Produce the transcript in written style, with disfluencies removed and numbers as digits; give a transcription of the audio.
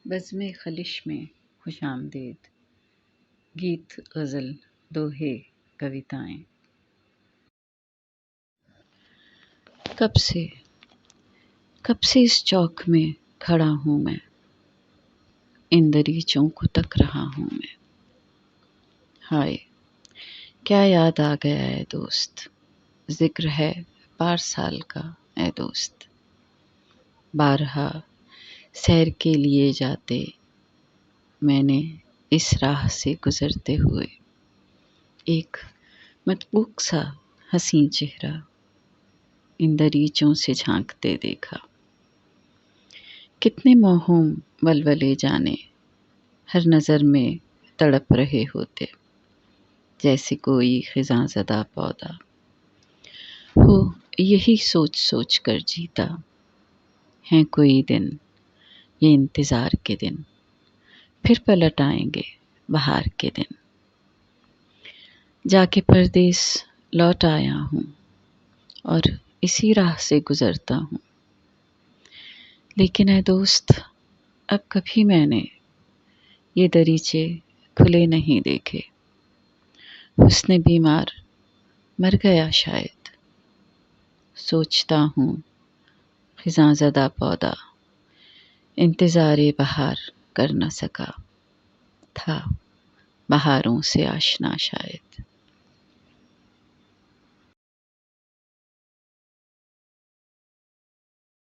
بزم خلش میں خوش آمدید، گیت غزل دوہے کویتائیں۔ کب سے اس چوک میں کھڑا ہوں میں، ان دریچوں کو تک رہا ہوں میں۔ ہائے کیا یاد آ گیا اے دوست، ذکر ہے پارسال کا اے دوست۔ بارہا سیر کے لیے جاتے میں نے اس راہ سے گزرتے ہوئے ایک متبوک سا حسین چہرہ ان دریچوں سے جھانکتے دیکھا۔ کتنے موہوم ولولے جانے ہر نظر میں تڑپ رہے ہوتے، جیسے کوئی خزاں زدہ پودا ہو یہی سوچ سوچ کر جیتا ہے کوئی دن یہ انتظار کے دن، پھر پلٹ آئیں گے بہار کے دن۔ جا کے پردیس لوٹ آیا ہوں اور اسی راہ سے گزرتا ہوں، لیکن اے دوست اب کبھی میں نے یہ دریچے کھلے نہیں دیکھے۔ حسن بیمار مر گیا شاید، سوچتا ہوں خزاں زدہ پودا انتظار بہار کر نہ سکا، تھا بہاروں سے آشنا شاید۔